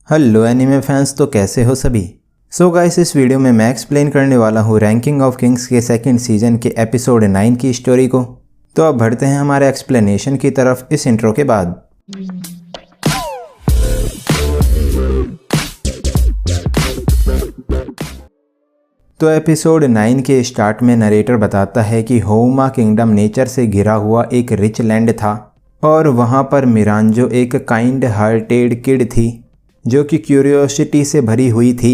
Hello anime fans, तो कैसे हो सभी। सो गाइस, इस वीडियो में मैं एक्सप्लेन करने वाला हूँ रैंकिंग ऑफ किंग्स के सेकंड सीजन के एपिसोड 9 की स्टोरी को। तो अब बढ़ते हैं हमारे एक्सप्लेनेशन की तरफ इस इंट्रो के बाद। तो एपिसोड 9 के स्टार्ट में नरेटर बताता है कि होउमा किंगडम नेचर से घिरा हुआ एक रिच लैंड था और वहाँ पर मिरांजो एक काइंड हार्टेड किड थी जो कि क्यूरियोसिटी से भरी हुई थी।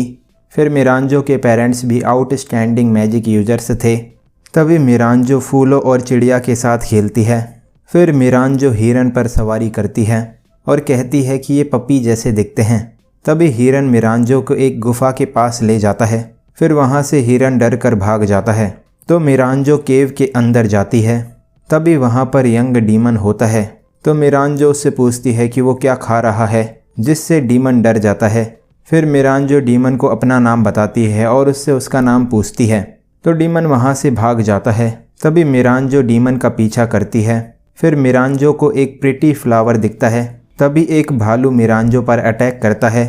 फिर मिरांजो के पेरेंट्स भी आउटस्टैंडिंग मैजिक यूजर्स थे। तभी मिरांजो फूलों और चिड़िया के साथ खेलती है। फिर मिरांजो हिरन पर सवारी करती है और कहती है कि ये पपी जैसे दिखते हैं। तभी हिरन मिरांजो को एक गुफा के पास ले जाता है। फिर वहाँ से हिरन डर कर भाग जाता है तो मिरांजो केव के अंदर जाती है। तभी वहाँ पर यंग डीमन होता है तो मिरांजो उससे पूछती है कि वो क्या खा रहा है, जिससे डीमन डर जाता है। फिर मिरांजो डीमन को अपना नाम बताती है और उससे उसका नाम पूछती है तो डीमन वहाँ से भाग जाता है। तभी मिरांजो डीमन का पीछा करती है। फिर मिरांजो को एक प्रिटी फ्लावर दिखता है। तभी एक भालू मिरांजो पर अटैक करता है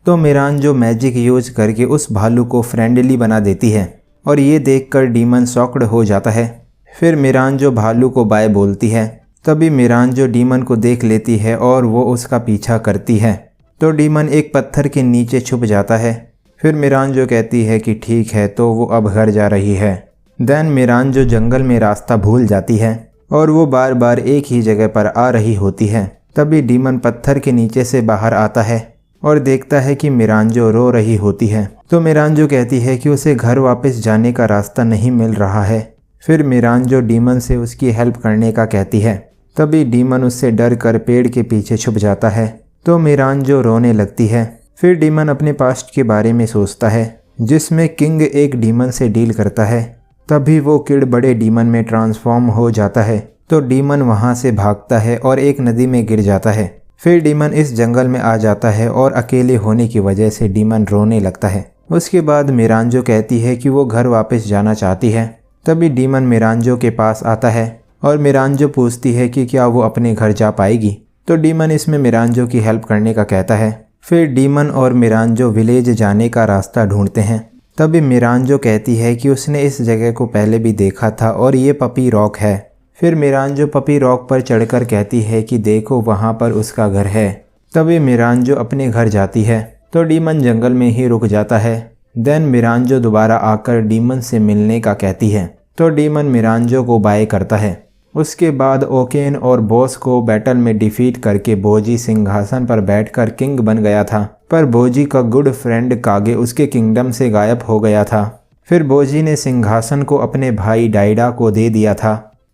तो मिरांजो मैजिक यूज करके उस भालू को फ्रेंडली बना देती है और ये देखकर डीमन शॉक्ड हो जाता है। फिर मिरांजो भालू को बाय बोलती है। तभी मिरांजो डीमन को देख लेती है और वो उसका पीछा करती है तो डीमन एक पत्थर के नीचे छुप जाता है। फिर मिरांजो कहती है कि ठीक है, तो वो अब घर जा रही है। देन मिरांजो जंगल में रास्ता भूल जाती है और वो बार बार एक ही जगह पर आ रही होती है। तभी डीमन पत्थर के नीचे से बाहर आता है और देखता है कि मिरांजो रो रही होती है तो मिरांजो कहती है कि उसे घर वापस जाने का रास्ता नहीं मिल रहा है। फिर मिरांजो डीमन से उसकी हेल्प करने का कहती है। तभी डीमन उससे डर कर पेड़ के पीछे छुप जाता है तो मिरांजो रोने लगती है। फिर डीमन अपने पास्ट के बारे में सोचता है जिसमें किंग एक डीमन से डील करता है। तभी वो किड बड़े डीमन में ट्रांसफॉर्म हो जाता है तो डीमन वहाँ से भागता है और एक नदी में गिर जाता है। फिर डीमन इस जंगल में आ जाता है और अकेले होने की वजह से डीमन रोने लगता है। उसके बाद मिरांजो कहती है कि वो घर वापस जाना चाहती है। तभी डीमन मिरांजो के पास आता है और मिरांजो पूछती है कि क्या वो अपने घर जा पाएगी तो डीमन इसमें मिरांजो की हेल्प करने का कहता है। फिर डीमन और मिरांजो विलेज जाने का रास्ता ढूंढते हैं। तभी मिरांजो कहती है कि उसने इस जगह को पहले भी देखा था और ये पपी रॉक है। फिर मिरांजो पपी रॉक पर चढ़कर कहती है कि देखो वहाँ पर उसका घर है। तभी मिरांजो अपने घर जाती है तो डीमन जंगल में ही रुक जाता है। देन मिरांजो दोबारा आकर डीमन से मिलने का कहती है तो डीमन मिरांजो को बाय करता है। उसके बाद ओकेन और बॉस को बैटल में डिफीट करके बोजी सिंहासन पर बैठकर किंग बन गया था, पर बोजी का गुड फ्रेंड कागे उसके किंगडम से गायब हो गया था। फिर बोजी ने सिंहासन को अपने भाई डाइडा को दे दिया था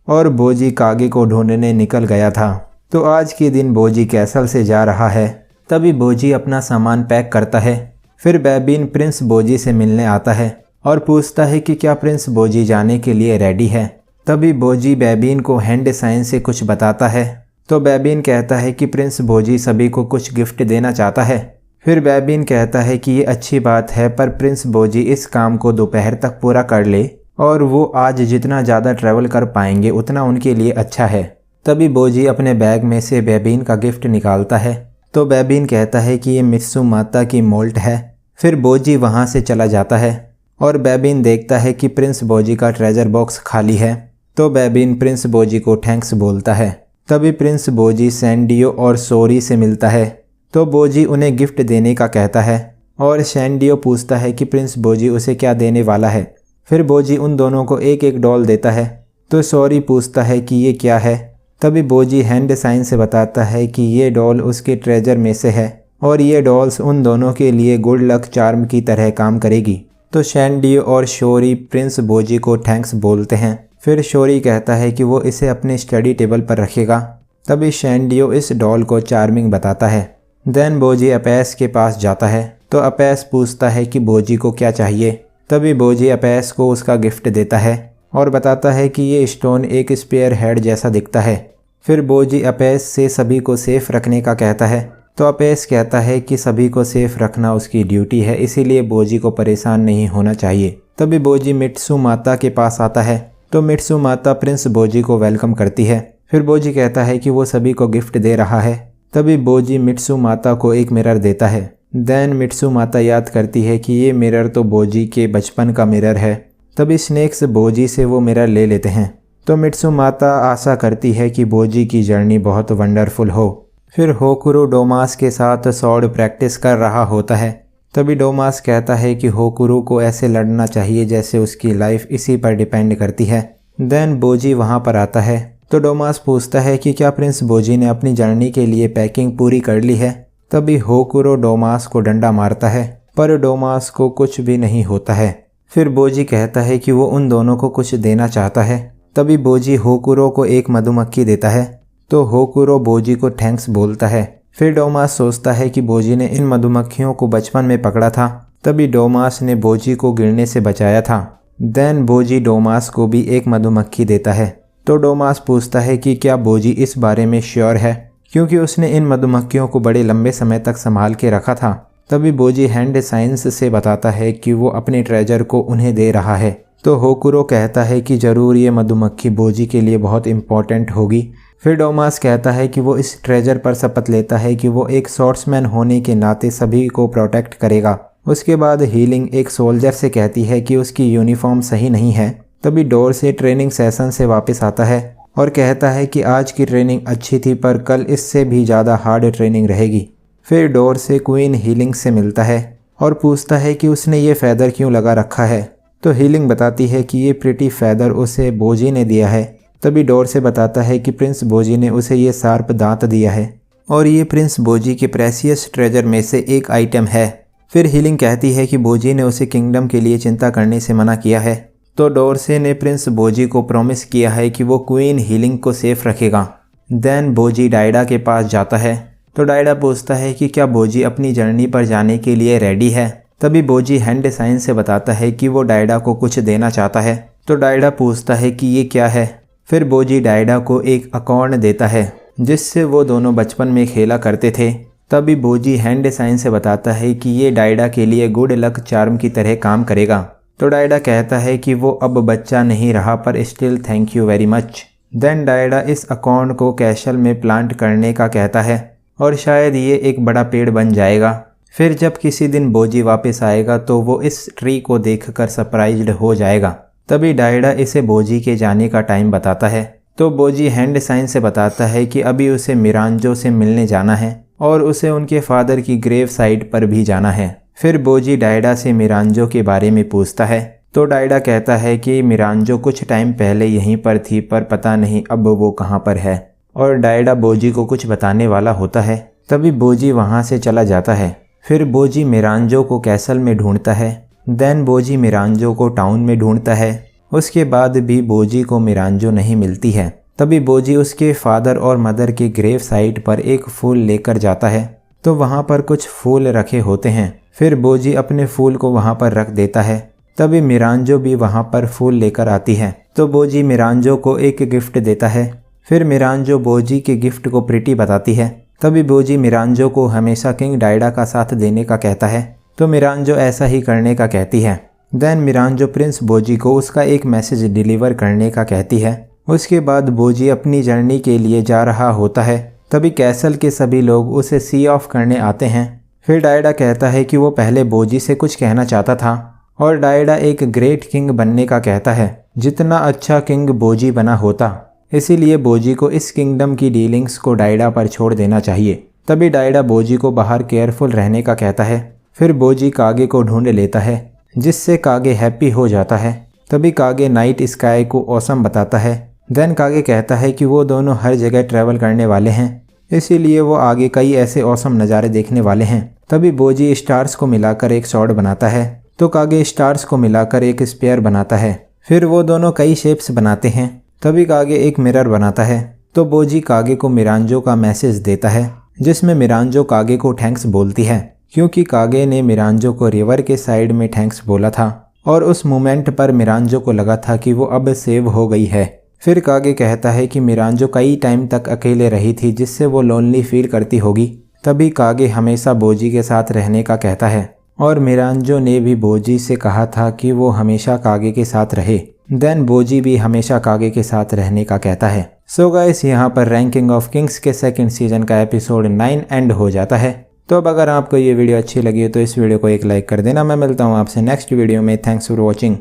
और बोजी कागे को ढूंढने निकल गया था। तो आज के दिन बोजी कैसल से जा रहा है। तभी बोजी अपना सामान पैक करता है। फिर बेबीन प्रिंस बोजी से मिलने आता है और पूछता है कि क्या प्रिंस बोजी जाने के लिए रेडी है। तभी बोजी बेबीन को हैंड साइन से कुछ बताता है तो बेबीन कहता है कि प्रिंस बोजी सभी को कुछ गिफ्ट देना चाहता है। फिर बेबीन कहता है कि ये अच्छी बात है, पर प्रिंस बोजी इस काम को दोपहर तक पूरा कर ले और वो आज जितना ज़्यादा ट्रैवल कर पाएंगे उतना उनके लिए अच्छा है। तभी बोजी अपने बैग में से बेबीन का गिफ्ट निकालता है तो बेबीन कहता है कि ये मित्सु माता की मोल्ट है। फिर बोजी वहाँ से चला जाता है और बेबीन देखता है कि प्रिंस बोजी का ट्रेजर बॉक्स खाली है तो बेबीन प्रिंस बोजी को थैंक्स बोलता है। तभी प्रिंस बोजी सैंडियो और सोरी से मिलता है तो बोजी उन्हें गिफ्ट देने का कहता है और सैंडियो पूछता है कि प्रिंस बोजी उसे क्या देने वाला है। फिर बोजी उन दोनों को एक एक डॉल देता है तो सोरी पूछता है कि ये क्या है। तभी बोजी हैंड साइन से बताता है कि ये डॉल उसके ट्रेजर में से है और ये डॉल्स उन दोनों के लिए गुड लक चार्म की तरह काम करेगी। तो सैंडियो और शोरी प्रिंस बोजी को थैंक्स बोलते हैं। फिर शोरी कहता है कि वो इसे अपने स्टडी टेबल पर रखेगा। तभी सैंडियो इस डॉल को चार्मिंग बताता है। देन बोजी अपैस के पास जाता है तो अपैस पूछता है कि बोजी को क्या चाहिए। तभी बोजी अपैस को उसका गिफ्ट देता है और बताता है कि ये स्टोन एक स्पेयर हेड जैसा दिखता है। फिर बोजी अपैस से सभी को सेफ रखने का कहता है तो अपैस कहता है कि सभी को सेफ रखना उसकी ड्यूटी है, इसीलिए बोजी को परेशान नहीं होना चाहिए। तभी बोजी मित्सु माता के पास आता है तो मित्सु माता प्रिंस बोजी को वेलकम करती है। फिर बोजी कहता है कि वो सभी को गिफ्ट दे रहा है। तभी बोजी मित्सु माता को एक मिरर देता है देन मित्सुमाता याद करती है कि ये मिरर तो बोजी के बचपन का मिरर है। तभी स्नेक्स बोजी से वो मिरर ले लेते हैं। तो मित्सुमाता आशा करती है कि बोजी की जर्नी बहुत वंडरफुल हो। फिर होकुरो डोमास के साथ स्वॉर्ड प्रैक्टिस कर रहा होता है। तभी डोमास कहता है कि होकुरो को ऐसे लड़ना चाहिए जैसे उसकी लाइफ इसी पर डिपेंड करती है। देन बोजी वहाँ पर आता है। तो डोमास पूछता है कि क्या प्रिंस बोजी ने अपनी जर्नी के लिए पैकिंग पूरी कर ली है। तभी होकुरो डोमास को डंडा मारता है, पर डोमास को कुछ भी नहीं होता है। फिर बोजी कहता है कि वो उन दोनों को कुछ देना चाहता है। तभी बोजी होकुरो को एक मधुमक्खी देता है। तो होकुरो बोजी को थैंक्स बोलता है। फिर डोमास सोचता है कि बोजी ने इन मधुमक्खियों को बचपन में पकड़ा था, तभी डोमास ने बोजी को गिरने से बचाया था। देन बोजी डोमास को भी एक मधुमक्खी देता है। तो डोमास पूछता है कि क्या बोजी इस बारे में श्योर है, क्योंकि उसने इन मधुमक्खियों को बड़े लंबे समय तक संभाल के रखा था। तभी बोजी हैंड साइंस से बताता है कि वो अपने ट्रेजर को उन्हें दे रहा है। तो होकुरो कहता है कि ज़रूर ये मधुमक्खी बोजी के लिए बहुत इम्पोर्टेंट होगी। फिर डोमास कहता है कि वो इस ट्रेजर पर शपथ लेता है कि वो एक स्वॉर्ड्समैन होने के नाते सभी को प्रोटेक्ट करेगा। उसके बाद हीलिंग एक सोल्जर से कहती है कि उसकी यूनिफॉर्म सही नहीं है। तभी डोर से ट्रेनिंग सेशन से वापस आता है और कहता है कि आज की ट्रेनिंग अच्छी थी, पर कल इससे भी ज़्यादा हार्ड ट्रेनिंग रहेगी। फिर डोर से क्वीन हीलिंग से मिलता है और पूछता है कि उसने ये फैदर क्यों लगा रखा है। तो हीलिंग बताती है कि ये प्रिटी फैदर उसे बोजी ने दिया है। तभी डोर से बताता है कि प्रिंस बोजी ने उसे ये शार्प दांत दिया है और ये प्रिंस बोजी के प्रेशियस ट्रेजर में से एक आइटम है। फिर हीलिंग कहती है कि बोजी ने उसे किंगडम के लिए चिंता करने से मना किया है। तो डोरसे ने प्रिंस बोजी को प्रॉमिस किया है कि वो क्वीन हीलिंग को सेफ रखेगा। देन बोजी डायडा के पास जाता है। तो डायडा पूछता है कि क्या बोजी अपनी जर्नी पर जाने के लिए रेडी है। तभी बोजी हैंड साइन से बताता है कि वो डायडा को कुछ देना चाहता है। तो डायडा पूछता है कि ये क्या है। फिर बोजी डायडा को एक अकॉर्न देता है जिससे वो दोनों बचपन में खेला करते थे। तभी बोजी हैंड साइन से बताता है कि ये डायडा के लिए गुड लक चार्म की तरह काम करेगा। तो डायडा कहता है कि वो अब बच्चा नहीं रहा, पर still thank you very much. Then डायडा इस अकॉर्न को कैसल में प्लांट करने का कहता है और शायद ये एक बड़ा पेड़ बन जाएगा। फिर जब किसी दिन बोजी वापस आएगा तो वो इस ट्री को देखकर सरप्राइज्ड हो जाएगा। तभी डायडा इसे बोजी के जाने का टाइम बताता है। तो बोजी हैंड साइन से बताता है कि अभी उसे मिरांजो से मिलने जाना है और उसे उनके फादर की ग्रेव साइट पर भी जाना है। फिर बोजी डायडा से मिरांजो के बारे में पूछता है। तो डायडा कहता है कि मिरांजो कुछ टाइम पहले यहीं पर थी, पर पता नहीं अब वो कहाँ पर है। और डायडा बोजी को कुछ बताने वाला होता है। तभी बोजी वहाँ से चला जाता है। फिर बोजी मिरांजो को कैसल में ढूंढता है। देन बोजी मिरांजो को टाउन में ढूंढता है। उसके बाद भी बोजी को मिरांजो नहीं मिलती है। तभी बोजी उसके फादर और मदर के ग्रेव साइट पर एक फूल लेकर जाता है। तो वहाँ पर कुछ फूल रखे होते हैं। फिर बोजी अपने फूल को वहाँ पर रख देता है। तभी मिरांजो भी वहाँ पर फूल लेकर आती है। तो बोजी मिरांजो को एक गिफ्ट देता है। फिर मिरांजो बोजी के गिफ्ट को प्रिटी बताती है। तभी बोजी मिरांजो को हमेशा किंग डायडा का साथ देने का कहता है। तो मिरांजो ऐसा ही करने का कहती है। देन मिरांजो प्रिंस बोजी को उसका एक मैसेज डिलीवर करने का कहती है। उसके बाद बोजी अपनी जर्नी के लिए जा रहा होता है। तभी कैसल के सभी लोग उसे सी ऑफ करने आते हैं। फिर डायडा कहता है कि वो पहले बोजी से कुछ कहना चाहता था और डायडा एक ग्रेट किंग बनने का कहता है, जितना अच्छा किंग बोजी बना होता। इसीलिए बोजी को इस किंगडम की डीलिंग्स को डायडा पर छोड़ देना चाहिए। तभी डायडा बोजी को बाहर केयरफुल रहने का कहता है। फिर बोजी कागे को ढूंढ लेता है, जिससे कागे हैप्पी हो जाता है। तभी कागे नाइट स्काई को ऑसम बताता है। देन कागे कहता है कि वो दोनों हर जगह ट्रैवल करने वाले हैं, इसीलिए वो आगे कई ऐसे ऑसम नज़ारे देखने वाले हैं। तभी बोजी स्टार्स को मिलाकर एक स्वॉर्ड बनाता है। तो कागे स्टार्स को मिलाकर एक स्पेयर बनाता है। फिर वो दोनों कई शेप्स बनाते हैं। तभी कागे एक मिरर बनाता है। तो बोजी कागे को मिरांजो का मैसेज देता है, जिसमें मिरांजो कागे को थैंक्स बोलती है, क्योंकि कागे ने मिरांजो को रिवर के साइड में थैंक्स बोला था और उस मोमेंट पर मिरांजो को लगा था कि वो अब सेव हो गई है। फिर कागे कहता है कि मिरांजो कई टाइम तक अकेले रही थी, जिससे वो लोनली फील करती होगी। तभी कागे हमेशा बोजी के साथ रहने का कहता है और मिरांजो ने भी बोजी से कहा था कि वो हमेशा कागे के साथ रहे। देन बोजी भी हमेशा कागे के साथ रहने का कहता है। सो गाइस, यहाँ पर रैंकिंग ऑफ किंग्स के सेकंड सीजन का एपिसोड 9 एंड हो जाता है। तो अब अगर आपको ये वीडियो अच्छी लगी हो तो इस वीडियो को एक लाइक कर देना। मैं मिलता हूँ आपसे नेक्स्ट वीडियो में। Thanks for watching.